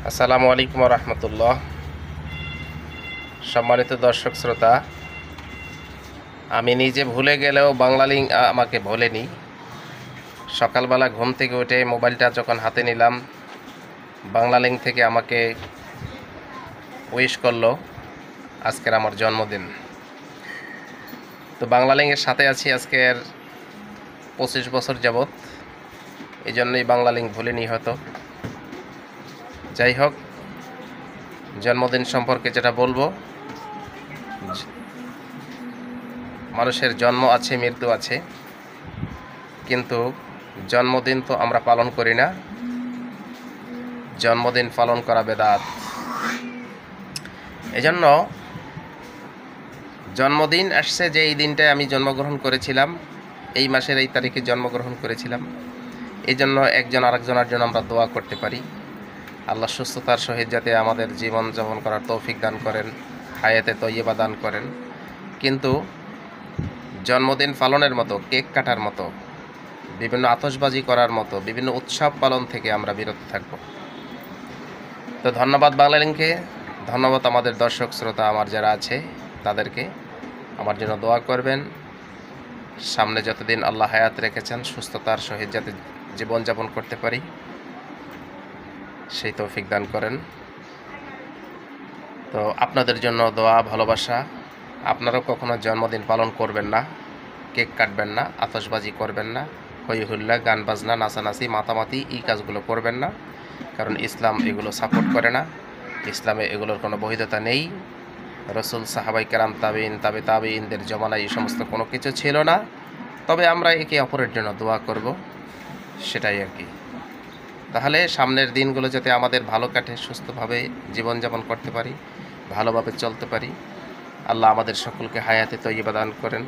আসসালামু আলাইকুম রহমতুল্লাহ। সম্মানিত দর্শক শ্রোতা, আমি নিজে ভুলে গেলেও বাংলালিংক আমাকে ভোলেনি। সকালবেলা ঘুম থেকে উঠে মোবাইলটা যখন হাতে নিলাম, বাংলালিংক থেকে আমাকে উইশ করলো আজকের আমার জন্মদিন। তো বাংলালিংকের সাথে আছি আজকের 25 বছর যাবৎ, এই জন্যই বাংলালিংক ভুলিনি হয়তো। যাই হোক, জন্মদিন সম্পর্কে যেটা বলবো, মানুষের জন্ম আছে, মৃত্যু আছে, কিন্তু জন্মদিন তো আমরা পালন করি না। জন্মদিন পালন করা বেদাত। এজন্য জন্মদিন আসছে যে এই দিনটায় আমি জন্মগ্রহণ করেছিলাম, এই মাসের এই তারিখে জন্মগ্রহণ করেছিলাম, এই জন্য একজন আরেকজনের জন্য আমরা দোয়া করতে পারি। আল্লাহ সুস্থতার সহিত যাতে আমাদের জীবন যাপন করার তৌফিক দান করেন, হায়াতে তৈয়বা দান করেন। কিন্তু জন্মদিন পালনের মতো, কেক কাটার মতো, বিভিন্ন আতশবাজি করার মতো বিভিন্ন উৎসব পালন থেকে আমরা বিরত থাকব। তো ধন্যবাদ বাংলালিংকে, ধন্যবাদ আমাদের দর্শক শ্রোতা আমার যারা আছে তাদেরকে। আমার জন্য দোয়া করবেন, সামনে যতদিন আল্লাহ হায়াত রেখেছেন সুস্থতার সহিত যাতে জীবনযাপন করতে পারি সেই তৌফিক দান করেন। তো আপনাদের জন্য দোয়া, ভালোবাসা। আপনারাও কখনো জন্মদিন পালন করবেন না, কেক কাটবেন না, আতশবাজি করবেন না, হই হুল্লা, গান বাজনা, নাচানাচি, মাতামাতি এই কাজগুলো করবেন না, কারণ ইসলাম এগুলো সাপোর্ট করে না। ইসলামে এগুলোর কোনো বৈধতা নেই। রসুল, সাহাবাই কেরাম, তাবিন, তাবিইনদের জমানায় এই সমস্ত কোনো কিছু ছিল না। তবে আমরা একে অপরের জন্য দোয়া করব, সেটাই আর কি। তাহলে সামনের দিনগুলো যাতে আমাদের ভালো কাটে, সুস্থভাবে জীবনযাপন করতে পারি, ভালোভাবে চলতে পারি। আল্লাহ আমাদের সকলকে হায়াতে তৈয়বা দান করেন।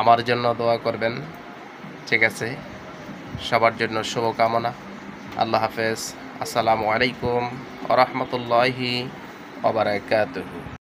আমার জন্য দোয়া করবেন, ঠিক আছে? সবার জন্য শুভকামনা। আল্লাহ হাফেজ। আসসালামু আলাইকুম ওয়া রাহমাতুল্লাহি ওয়া বারাকাতুহু।